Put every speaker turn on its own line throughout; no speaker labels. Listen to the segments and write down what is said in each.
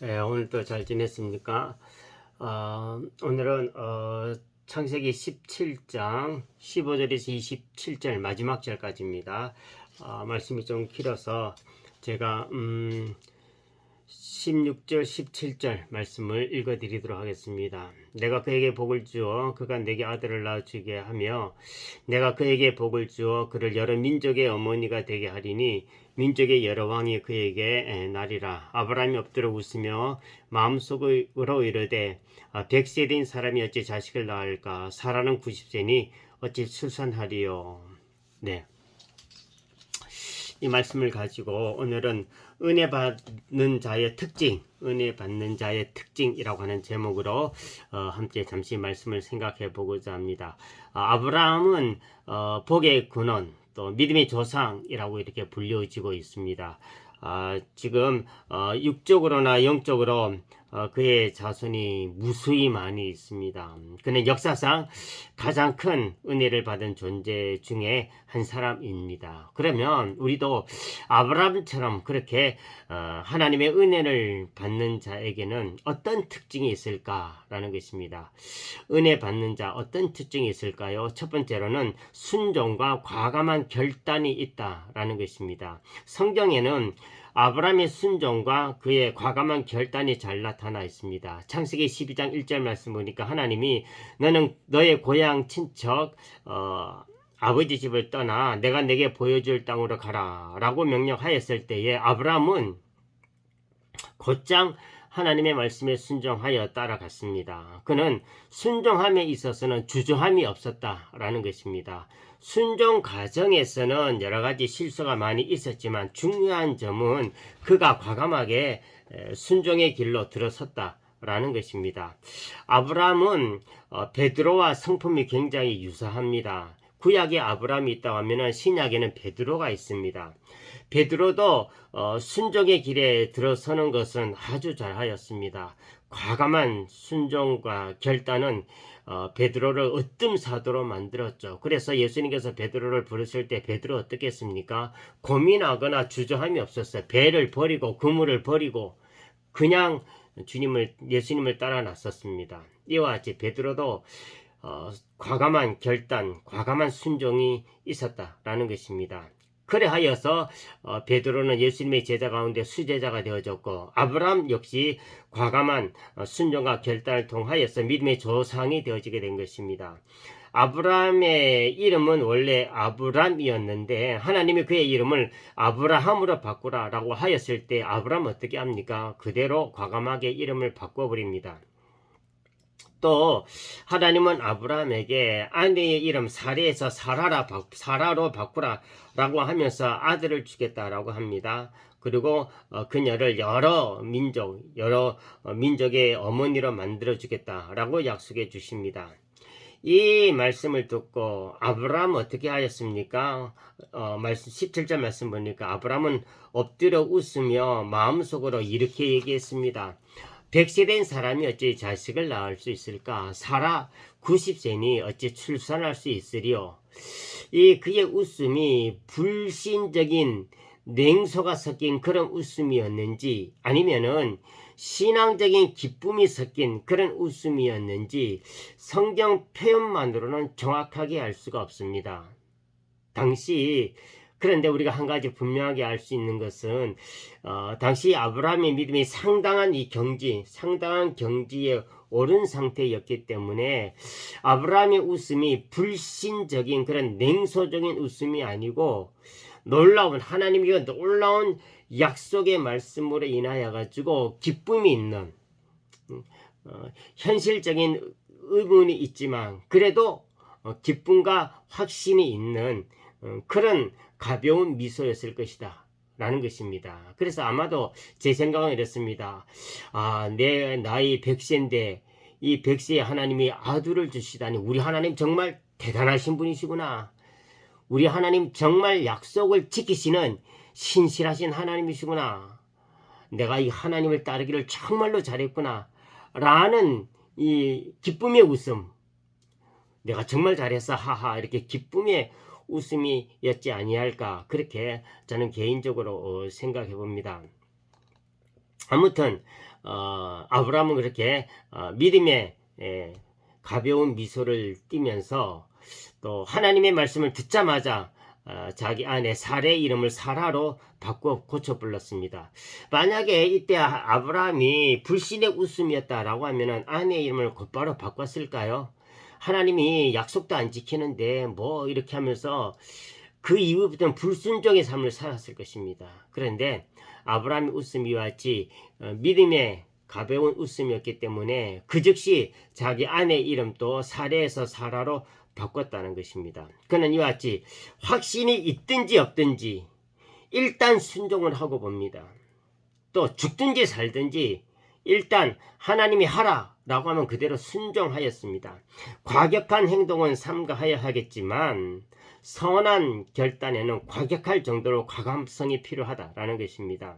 오늘도 잘 지냈습니까? 오늘은 창세기 17장 15절에서 27절 마지막 절까지입니다. 말씀이 좀 길어서 제가 16절 17절 말씀을 읽어 드리도록 하겠습니다. 내가 그에게 복을 주어 그가 내게 아들을 낳아주게 하며 내가 그에게 복을 주어 그를 여러 민족의 어머니가 되게 하리니 민족의 여러 왕이 그에게 나리라. 아브라함이 엎드려 웃으며 마음속으로 이르되 100세 된 사람이 어찌 자식을 낳을까? 사라는 90세니 어찌 출산하리요. 네. 이 말씀을 가지고 오늘은 은혜 받는 자의 특징, 은혜 받는 자의 특징이라고 하는 제목으로 함께 잠시 말씀을 생각해 보고자 합니다. 아브라함은 복의 근원, 또 믿음의 조상이라고 이렇게 불려지고 있습니다. 지금 육적으로나 영적으로 그의 자손이 무수히 많이 있습니다. 그는 역사상 가장 큰 은혜를 받은 존재 중에 한 사람입니다. 그러면 우리도 아브라함처럼 그렇게 하나님의 은혜를 받는 자에게는 어떤 특징이 있을까라는 것입니다. 은혜 받는 자 어떤 특징이 있을까요? 첫 번째로는 순종과 과감한 결단이 있다라는 것입니다. 성경에는 아브라함의 순종과 그의 과감한 결단이 잘 나타나 있습니다. 창세기 12장 1절 말씀 보니까 하나님이 너는 너의 고향 친척 아버지 집을 떠나 내가 내게 보여줄 땅으로 가라 라고 명령하였을 때에 아브라함은 곧장 하나님의 말씀에 순종하여 따라갔습니다. 그는 순종함에 있어서는 주저함이 없었다라는 것입니다. 순종 과정에서는 여러 가지 실수가 많이 있었지만 중요한 점은 그가 과감하게 순종의 길로 들어섰다라는 것입니다. 아브라함은 베드로와 성품이 굉장히 유사합니다. 구약에 아브라함이 있다고 하면 신약에는 베드로가 있습니다. 베드로도 순종의 길에 들어서는 것은 아주 잘하였습니다. 과감한 순종과 결단은 베드로를 으뜸 사도로 만들었죠. 그래서 예수님께서 베드로를 부르실 때 베드로 어떻게 했습니까? 고민하거나 주저함이 없었어요. 배를 버리고 그물을 버리고 그냥 예수님을 따라 나섰습니다. 이와 같이 베드로도 과감한 결단, 과감한 순종이 있었다라는 것입니다. 그래하여서 베드로는 예수님의 제자 가운데 수제자가 되어졌고 아브라함 역시 과감한 순종과 결단을 통하여서 믿음의 조상이 되어지게 된 것입니다. 아브라함의 이름은 원래 아브람이었는데 하나님이 그의 이름을 아브라함으로 바꾸라라고 하였을 때 아브라함 어떻게 합니까? 그대로 과감하게 이름을 바꿔버립니다. 또 하나님은 아브라함에게 아내의 이름 사레에서 사라로 바꾸라라고 하면서 아들을 주겠다라고 합니다. 그리고 그녀를 여러 민족의 어머니로 만들어 주겠다라고 약속해 주십니다. 이 말씀을 듣고 아브라함 어떻게 하였습니까? 말씀 17절 말씀 보니까 아브라함은 엎드려 웃으며 마음속으로 이렇게 얘기했습니다. 100세 된 사람이 어찌 자식을 낳을 수 있을까? 사라 90세니 어찌 출산할 수 있으리요? 이 그의 웃음이 불신적인 냉소가 섞인 그런 웃음이었는지 아니면은 신앙적인 기쁨이 섞인 그런 웃음이었는지 성경 표현만으로는 정확하게 알 수가 없습니다. 그런데 우리가 한 가지 분명하게 알 수 있는 것은 당시 아브라함의 믿음이 상당한 경지에 오른 상태였기 때문에 아브라함의 웃음이 불신적인 그런 냉소적인 웃음이 아니고 하나님의 놀라운 약속의 말씀으로 인하여 가지고 기쁨이 있는 현실적인 의문이 있지만 그래도 기쁨과 확신이 있는 그런 가벼운 미소였을 것이다 라는 것입니다. 그래서 아마도 제 생각은 이렇습니다. 내 나이 100세인데 이 100세에 하나님이 아들을 주시다니 우리 하나님 정말 대단하신 분이시구나. 우리 하나님 정말 약속을 지키시는 신실하신 하나님이시구나. 내가 이 하나님을 따르기를 정말로 잘했구나 라는 이 기쁨의 웃음, 내가 정말 잘했어 하하 이렇게 기쁨의 웃음이었지 아니할까 그렇게 저는 개인적으로 생각해 봅니다. 아무튼 아브라함은 그렇게 믿음의 가벼운 미소를 띠면서 또 하나님의 말씀을 듣자마자 자기 아내 사레의 이름을 사라로 바꿔 고쳐 불렀습니다. 만약에 이때 아브라함이 불신의 웃음이었다라고 하면 아내의 이름을 곧바로 바꿨을까요? 하나님이 약속도 안 지키는데 뭐 이렇게 하면서 그 이후부터는 불순종의 삶을 살았을 것입니다. 그런데 아브라함의 웃음이 같이 믿음의 가벼운 웃음이었기 때문에 그 즉시 자기 아내 이름도 사레에서 사라로 바꿨다는 것입니다. 그는 이와 같이 확신이 있든지 없든지 일단 순종을 하고 봅니다. 또 죽든지 살든지 일단 하나님이 하라 라고 하면 그대로 순종하였습니다. 과격한 행동은 삼가하여 하겠지만 선한 결단에는 과격할 정도로 과감성이 필요하다라는 것입니다.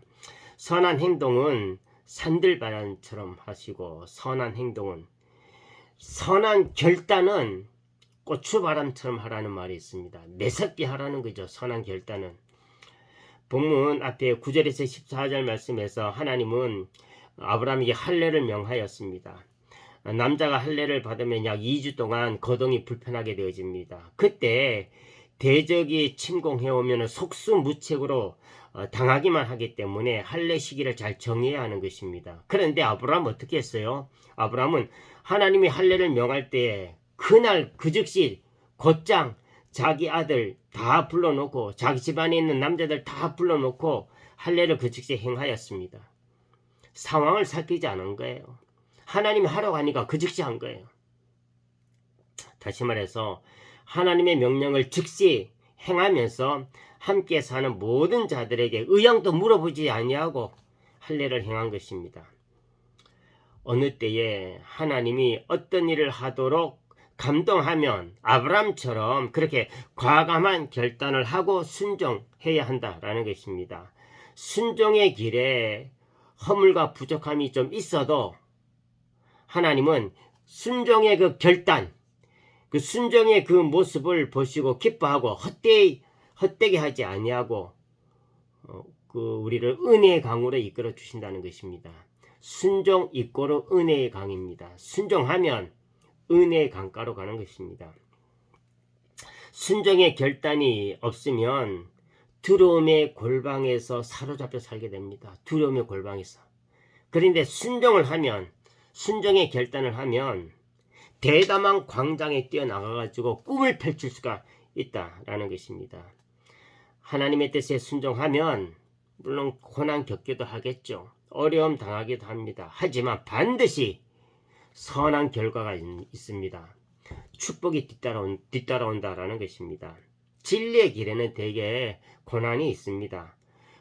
선한 행동은 산들바람처럼 하시고 선한 결단은 고추바람처럼 하라는 말이 있습니다. 매섭게 하라는 거죠. 선한 결단은. 본문 앞에 9절에서 14절 말씀에서 하나님은 아브라함에게 할례를 명하였습니다. 남자가 할례를 받으면 약 2주 동안 거동이 불편하게 되어집니다. 그때 대적이 침공해오면 속수무책으로 당하기만 하기 때문에 할례 시기를 잘 정해야 하는 것입니다. 그런데 아브라함은 어떻게 했어요? 아브라함은 하나님이 할례를 명할 때 그날 그 즉시 곧장 자기 아들 다 불러놓고 자기 집안에 있는 남자들 다 불러놓고 할례를 그 즉시 행하였습니다. 상황을 살피지 않은 거예요. 하나님이 하라고 하니까 그 즉시 한 거예요. 다시 말해서 하나님의 명령을 즉시 행하면서 함께 사는 모든 자들에게 의향도 물어보지 아니하고 할례를 행한 것입니다. 어느 때에 하나님이 어떤 일을 하도록 감동하면 아브라함처럼 그렇게 과감한 결단을 하고 순종해야 한다라는 것입니다. 순종의 길에 허물과 부족함이 좀 있어도 하나님은 순종의 그 결단, 그 순종의 그 모습을 보시고 기뻐하고 헛되게 하지 아니하고 우리를 은혜의 강으로 이끌어 주신다는 것입니다. 순종 이꼬르 은혜의 강입니다. 순종하면 은혜의 강가로 가는 것입니다. 순종의 결단이 없으면 두려움의 골방에서 사로잡혀 살게 됩니다. 두려움의 골방에서. 그런데 순종의 결단을 하면 대담한 광장에 뛰어나가가지고 꿈을 펼칠 수가 있다라는 것입니다. 하나님의 뜻에 순종하면 물론 고난 겪기도 하겠죠. 어려움 당하기도 합니다. 하지만 반드시 선한 결과가 있습니다. 축복이 뒤따라온다라는 것입니다. 진리의 길에는 대개 고난이 있습니다.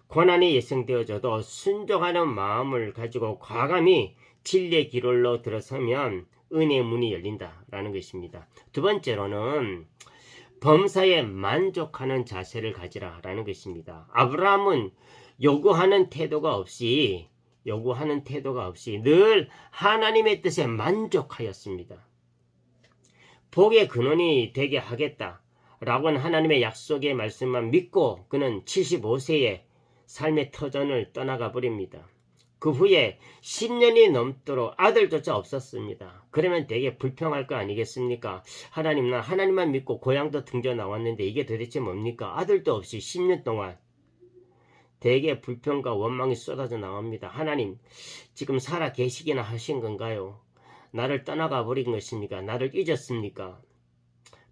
고난이 예상되어져도 순종하는 마음을 가지고 과감히 진리의 길로 들어서면 은혜의 문이 열린다라는 것입니다. 두 번째로는 범사에 만족하는 자세를 가지라라는 것입니다. 아브라함은 요구하는 태도가 없이 늘 하나님의 뜻에 만족하였습니다. 복의 근원이 되게 하겠다라고는 하나님의 약속의 말씀만 믿고 그는 75세에 삶의 터전을 떠나가 버립니다. 그 후에 10년이 넘도록 아들조차 없었습니다. 그러면 되게 불평할 거 아니겠습니까? 난 하나님만 믿고 고향도 등져 나왔는데 이게 도대체 뭡니까? 아들도 없이 10년 동안 되게 불평과 원망이 쏟아져 나옵니다. 하나님, 지금 살아 계시기나 하신 건가요? 나를 떠나가 버린 것입니까? 나를 잊었습니까?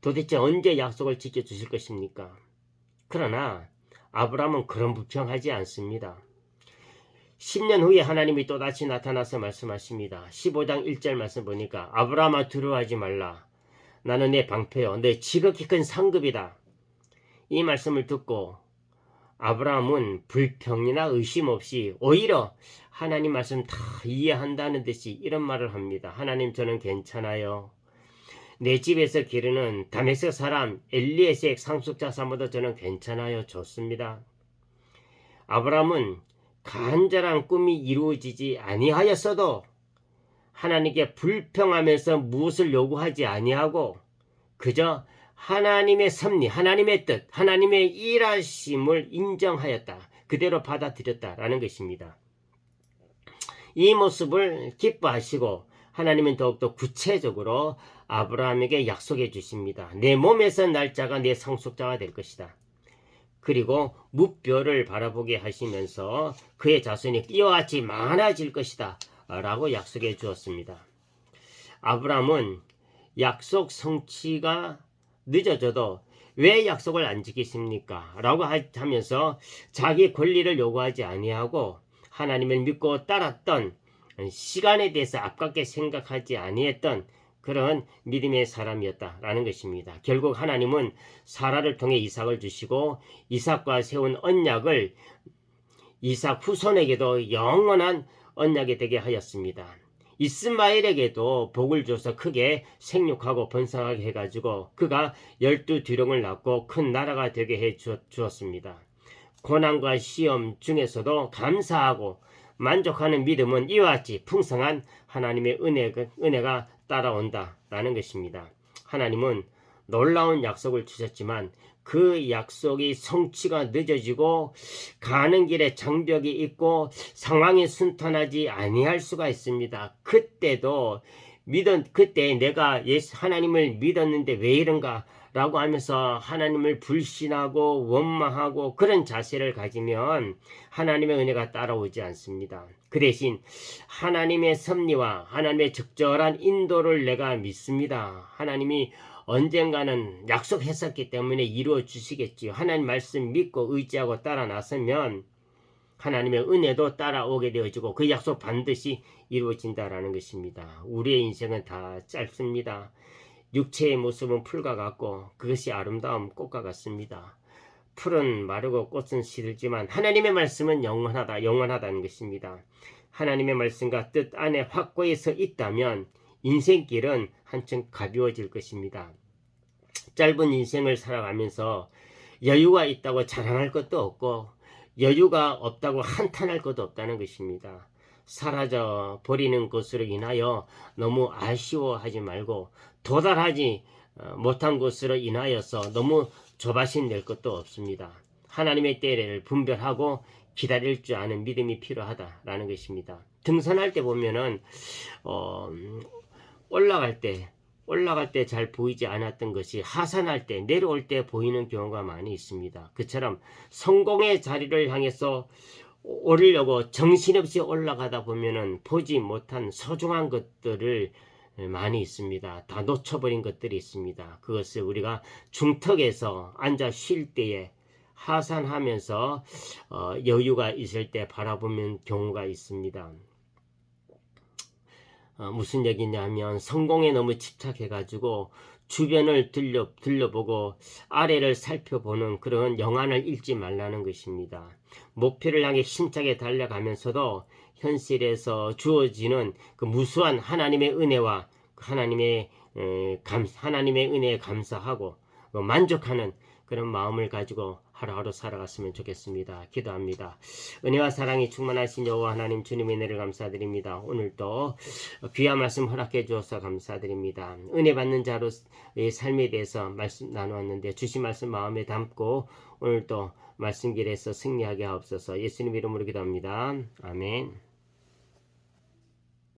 도대체 언제 약속을 지켜주실 것입니까? 그러나 아브라함은 그런 불평하지 않습니다. 10년 후에 하나님이 또다시 나타나서 말씀하십니다. 15장 1절 말씀 보니까 아브라함아 두려워하지 말라. 나는 내 방패요. 내 지극히 큰 상급이다. 이 말씀을 듣고 아브라함은 불평이나 의심 없이 오히려 하나님 말씀 다 이해한다는 듯이 이런 말을 합니다. 하나님 저는 괜찮아요. 내 집에서 기르는 다메섹 사람 엘리에셀 상속자사보다 저는 괜찮아요. 좋습니다. 아브라함은 간절한 꿈이 이루어지지 아니하였어도 하나님께 불평하면서 무엇을 요구하지 아니하고 그저 하나님의 섭리, 하나님의 뜻, 하나님의 일하심을 인정하였다. 그대로 받아들였다라는 것입니다. 이 모습을 기뻐하시고 하나님은 더욱더 구체적으로 아브라함에게 약속해 주십니다. 내 몸에서 날짜가 내 상속자가 될 것이다. 그리고 무뼈를 바라보게 하시면서 그의 자손이 이와 같이 많아질 것이다 라고 약속해 주었습니다. 아브라함은 약속 성취가 늦어져도 왜 약속을 안 지키십니까? 라고 하면서 자기 권리를 요구하지 아니하고 하나님을 믿고 따랐던, 시간에 대해서 아깝게 생각하지 아니했던 그런 믿음의 사람이었다라는 것입니다. 결국 하나님은 사라를 통해 이삭을 주시고 이삭과 세운 언약을 이삭 후손에게도 영원한 언약이 되게 하였습니다. 이스마엘에게도 복을 줘서 크게 생육하고 번성하게 해가지고 그가 12두령을 낳고 큰 나라가 되게 해 주었습니다. 고난과 시험 중에서도 감사하고 만족하는 믿음은 이와 같이 풍성한 하나님의 은혜가 따라온다라는 것입니다. 하나님은 놀라운 약속을 주셨지만 그 약속이 성취가 늦어지고 가는 길에 장벽이 있고 상황이 순탄하지 아니할 수가 있습니다. 그때 내가 하나님을 믿었는데 왜 이런가 라고 하면서 하나님을 불신하고 원망하고 그런 자세를 가지면 하나님의 은혜가 따라오지 않습니다. 그 대신 하나님의 섭리와 하나님의 적절한 인도를 내가 믿습니다. 하나님이 언젠가는 약속했었기 때문에 이루어 주시겠지요. 하나님 말씀 믿고 의지하고 따라 나서면 하나님의 은혜도 따라오게 되어지고 그 약속 반드시 이루어진다라는 것입니다. 우리의 인생은 다 짧습니다. 육체의 모습은 풀과 같고 그것이 아름다운 꽃과 같습니다. 풀은 마르고 꽃은 시들지만 하나님의 말씀은 영원하다는 것입니다. 하나님의 말씀과 뜻 안에 확고히 서 있다면 인생길은 한층 가벼워질 것입니다. 짧은 인생을 살아가면서 여유가 있다고 자랑할 것도 없고 여유가 없다고 한탄할 것도 없다는 것입니다. 사라져 버리는 것으로 인하여 너무 아쉬워하지 말고 도달하지 못한 것으로 인하여서 너무 조바심 낼 것도 없습니다. 하나님의 때를 분별하고 기다릴 줄 아는 믿음이 필요하다라는 것입니다. 등산할 때 보면은 올라갈 때 잘 보이지 않았던 것이 하산할 때 내려올 때 보이는 경우가 많이 있습니다. 그처럼 성공의 자리를 향해서 오르려고 정신없이 올라가다 보면은 보지 못한 소중한 것들을 많이 있습니다. 다 놓쳐버린 것들이 있습니다. 그것을 우리가 중턱에서 앉아 쉴 때에 하산하면서 여유가 있을 때 바라보는 경우가 있습니다. 무슨 얘기냐 하면 성공에 너무 집착해가지고 주변을 들려보고 아래를 살펴보는 그런 영안을 잃지 말라는 것입니다. 목표를 향해 힘차게 달려가면서도 현실에서 주어지는 그 무수한 하나님의 은혜와 하나님의 은혜에 감사하고 만족하는 그런 마음을 가지고 하루하루 살아갔으면 좋겠습니다. 기도합니다. 은혜와 사랑이 충만하신 여호와 하나님 주님의 은혜를 감사드립니다. 오늘도 귀한 말씀 허락해 주셔서 감사드립니다. 은혜 받는 자로의 삶에 대해서 말씀 나누었는데 주신 말씀 마음에 담고 오늘도 말씀길에서 승리하게 하옵소서. 예수님 이름으로 기도합니다. 아멘.